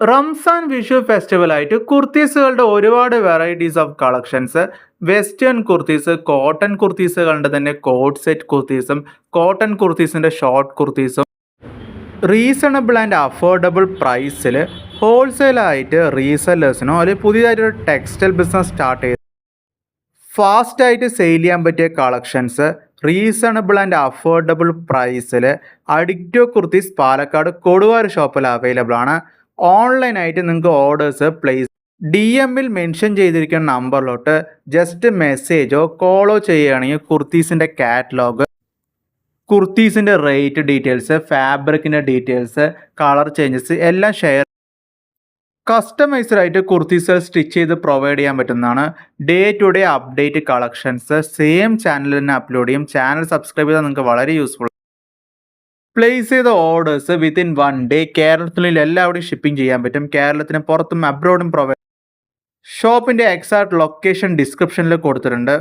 Ramzan Vishu festival ആയിട്ട് കുർത്തീസുകളുടെ ഒരുപാട് varieties of collections. Western kurtis, cotton കുർത്തീസുകളുടെ തന്നെ കോട്ട് സെറ്റ് കുർത്തീസും കോട്ടൺ കുർത്തീസിന്റെ ഷോർട്ട് കുർത്തീസും റീസണബിൾ ആൻഡ് അഫോർഡബിൾ പ്രൈസിൽ ഹോൾസെയിലായിട്ട് റീസെല്ലേഴ്സിനോ അല്ലെങ്കിൽ പുതിയതായിട്ടൊരു ടെക്സ്റ്റൈൽ ബിസിനസ് സ്റ്റാർട്ട് ചെയ്ത് ഫാസ്റ്റായിട്ട് സെയിൽ ചെയ്യാൻ പറ്റിയ കളക്ഷൻസ് റീസണബിൾ ആൻഡ് അഫോർഡബിൾ പ്രൈസിൽ അഡിക്റ്റോ കുർത്തീസ് പാലക്കാട് കൊടുവായൂർ ഷോപ്പിൽ അവൈലബിൾ ആണ്. ഓൺലൈനായിട്ട് നിങ്ങൾക്ക് ഓർഡേഴ്സ് പ്ലേസ് DM-ൽ മെൻഷൻ ചെയ്തിരിക്കുന്ന നമ്പറിലോട്ട് ജസ്റ്റ് മെസ്സേജോ കോളോ ചെയ്യുകയാണെങ്കിൽ കുർത്തീസിൻ്റെ കാറ്റലോഗ്, കുർത്തീസിൻ്റെ റേറ്റ് ഡീറ്റെയിൽസ്, ഫാബ്രിക്കിൻ്റെ ഡീറ്റെയിൽസ്, കളർ ചേഞ്ചസ് എല്ലാം കസ്റ്റമൈസ്ഡ് ആയിട്ട് കുർത്തീസ് സ്റ്റിച്ച് ചെയ്ത് പ്രൊവൈഡ് ചെയ്യാൻ പറ്റുന്നതാണ്. Day to day update collections same ചാനലിൽ തന്നെ അപ്ലോഡ് ചെയ്യും. ചാനൽ സബ്സ്ക്രൈബ് ചെയ്താൽ നിങ്ങൾക്ക് വളരെ യൂസ്ഫുൾ. പ്ലേസ് ചെയ്ത ഓർഡേഴ്സ് വിത്തിൻ 1 ഡേ കേരളത്തിൽ എല്ലാവിടെയും ഷിപ്പിംഗ് ചെയ്യാൻ പറ്റും. കേരളത്തിന് പുറത്തും അബ്രോഡും ഷോപ്പിൻ്റെ എക്സാക്ട് ലൊക്കേഷൻ ഡിസ്ക്രിപ്ഷനിൽ കൊടുത്തിട്ടുണ്ട്.